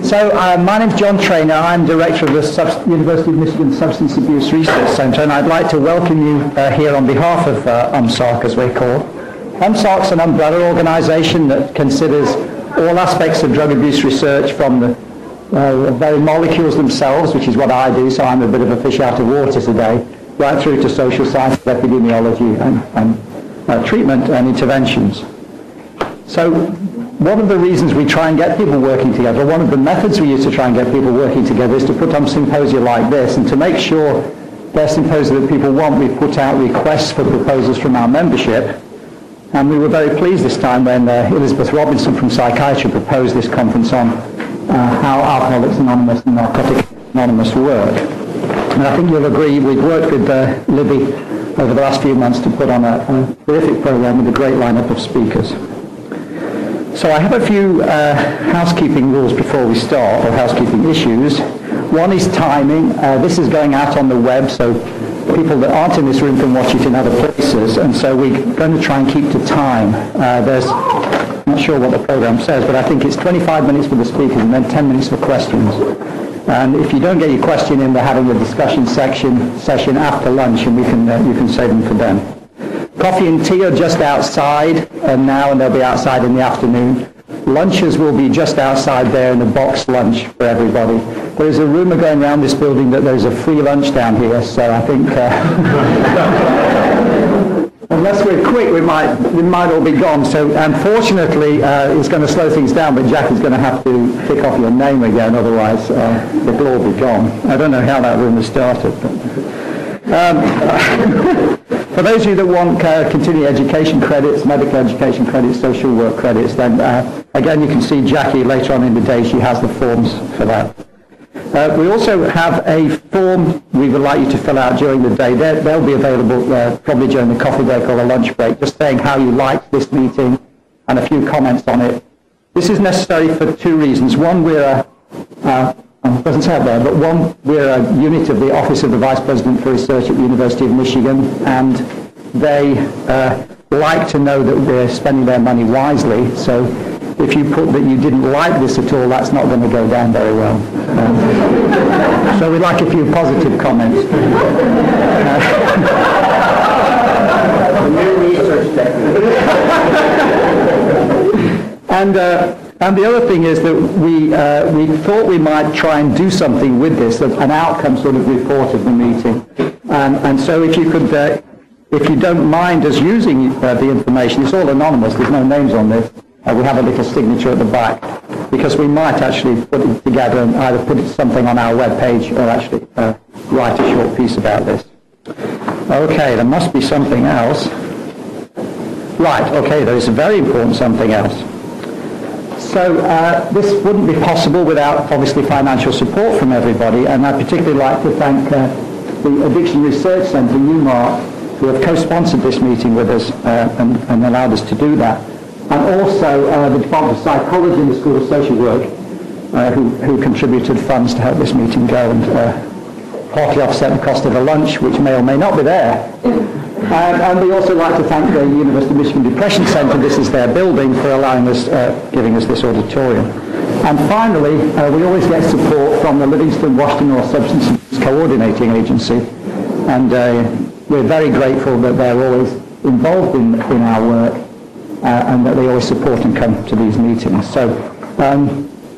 So my name's John Traynor. I'm director of the University of Michigan Substance Abuse Research Center, and I'd like to welcome you here on behalf of UMSARC, as we're called. UMSARC's an umbrella organization that considers all aspects of drug abuse research, from the very molecules themselves, which is what I do, so I'm a bit of a fish out of water today, right through to social science, epidemiology, and treatment and interventions. So one of the reasons we try and get people working together, one of the methods we use to try and get people working together, is to put on symposia like this, and to make sure they're symposia that people want, we put out requests for proposals from our membership. And we were very pleased this time when Elizabeth Robinson from Psychiatry proposed this conference on how Alcoholics Anonymous and Narcotics Anonymous work. And I think you'll agree, we've worked with Libby over the last few months to put on a terrific program with a great lineup of speakers. So I have a few housekeeping rules before we start, or housekeeping issues. One is timing. This is going out on the web, so people that aren't in this room can watch it in other places, and so we're going to try and keep to time. I'm not sure what the program says, but I think it's 25 minutes for the speakers and then 10 minutes for questions. And if you don't get your question in, we're having a discussion session after lunch, and you can save them for then. Coffee and tea are just outside now, and they'll be outside in the afternoon. Lunches will be just outside there in a box lunch for everybody. There's a rumour going around this building that there's a free lunch down here, so I think unless we're quick, we might all be gone. So unfortunately, it's going to slow things down, but Jack is going to have to pick off your name again, otherwise it'll all be gone. I don't know how that rumour started. For those of you that want continuing education credits, medical education credits, social work credits, then again you can see Jackie later on in the day. She has the forms for that. We also have a form we would like you to fill out during the day. They'll be available probably during the coffee break or the lunch break, just saying how you liked this meeting and a few comments on it. This is necessary for two reasons. One, we're it doesn't say it there, but one, we're a unit of the Office of the Vice President for Research at the University of Michigan, and they like to know that we're spending their money wisely. So if you put that you didn't like this at all, that's not going to go down very well. So we'd like a few positive comments. And the other thing is that we thought we might try and do something with this, an outcome sort of report of the meeting. And so if you could, if you don't mind us using the information, it's all anonymous, there's no names on this. We have a little signature at the back, because we might actually put it together and either put something on our web page or actually write a short piece about this. Okay, there must be something else. Right, okay, there is a very important something else. So this wouldn't be possible without, obviously, financial support from everybody, and I'd particularly like to thank the Addiction Research Center, UMARC, who have co-sponsored this meeting with us and allowed us to do that, and also the Department of Psychology in the School of Social Work, who contributed funds to help this meeting go and partly offset the cost of the lunch, which may or may not be there. And we also like to thank the University of Michigan Depression Center, this is their building, for allowing us, giving us this auditorium. And finally, we always get support from the Livingston Washington North Substance Abuse Coordinating Agency, and we're very grateful that they're always involved in our work, and that they always support and come to these meetings. So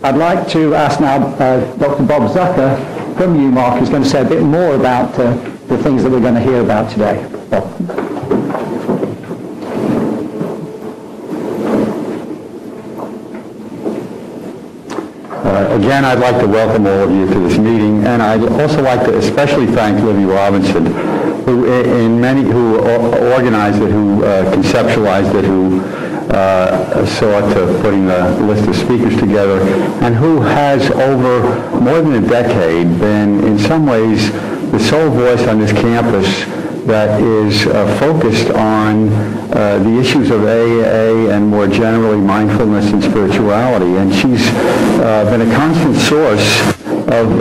I'd like to ask now Dr. Bob Zucker from UMARC, who's going to say a bit more about the things that we're going to hear about today. Bob. Again, I'd like to welcome all of you to this meeting, and I'd also like to especially thank Libby Robinson, who organized it, who conceptualized it, who saw to putting the list of speakers together, and who has over more than a decade been in some ways the sole voice on this campus that is focused on the issues of AA and more generally mindfulness and spirituality. And she's been a constant source of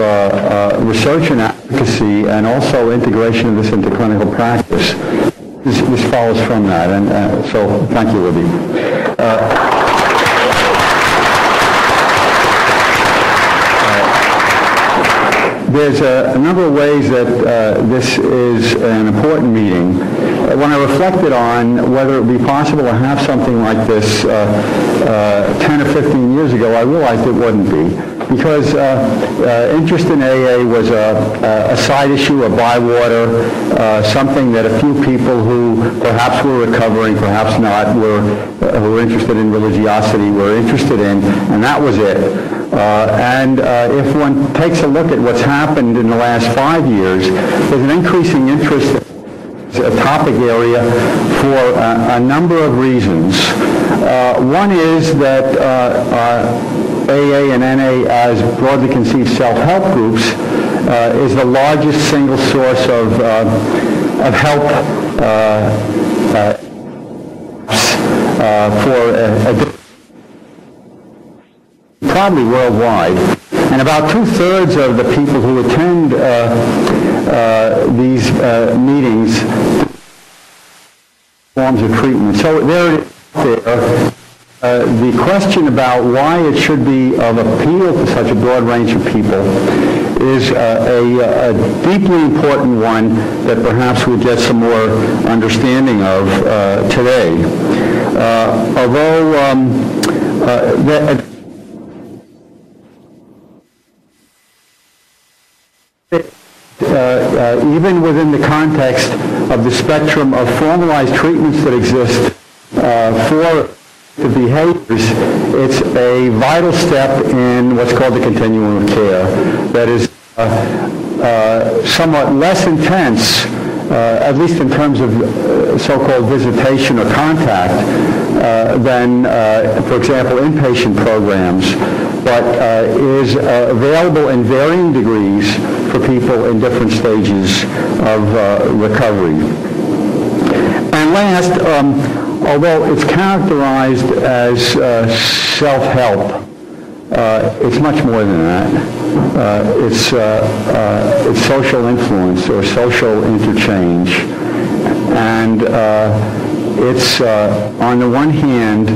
research and advocacy, and also integration of this into clinical practice. This follows from that, and so thank you, Libby. 5 there's a number of ways that this is an important meeting. When I reflected on whether it would be possible to have something like this 10 or 15 years ago, I realized it wouldn't be. Because interest in AA was a side issue, a bywater, something that a few people who perhaps were recovering, perhaps not, who were interested in religiosity, were interested in, and that was it. And if one takes a look at what's happened in the last 5 years, there's an increasing interest in a topic area for a number of reasons. One is that AA and NA, as broadly conceived self-help groups, is the largest single source of help probably worldwide. And about 2/3 of the people who attend these meetings forms of treatment. So there it is. The question about why it should be of appeal to such a broad range of people is a deeply important one that perhaps we'll get some more understanding of today. Even within the context of the spectrum of formalized treatments that exist for the behaviors, it's a vital step in what's called the continuum of care that is somewhat less intense, at least in terms of so-called visitation or contact, than, for example, inpatient programs, but is available in varying degrees for people in different stages of recovery. And last, although it's characterized as self-help, it's much more than that. It's social influence or social interchange. And it's, on the one hand,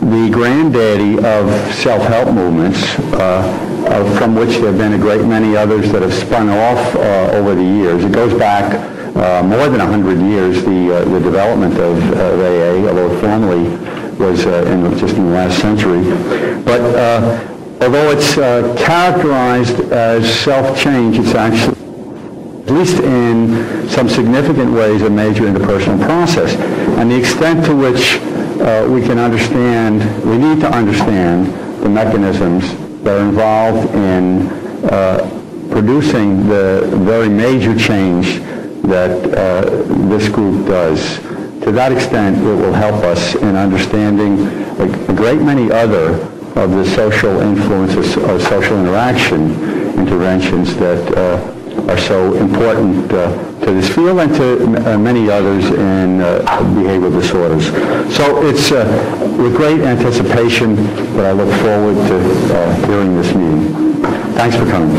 the granddaddy of self-help movements, from which there have been a great many others that have spun off over the years. It goes back more than 100 years, the development of AA, although it formally was just in the last century. But although it's characterized as self-change, it's actually, at least in some significant ways, a major interpersonal process. And the extent to which we need to understand the mechanisms that are involved in producing the very major change that this group does. To that extent, it will help us in understanding a great many other of the social influences or social interaction interventions that are so important to this field and to many others in behavioral disorders. So it's with great anticipation that I look forward to hearing this meeting. Thanks for coming.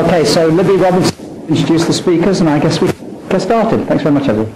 Okay, so Libby Robinson introduced the speakers, and I guess we get started. Thanks very much, everyone.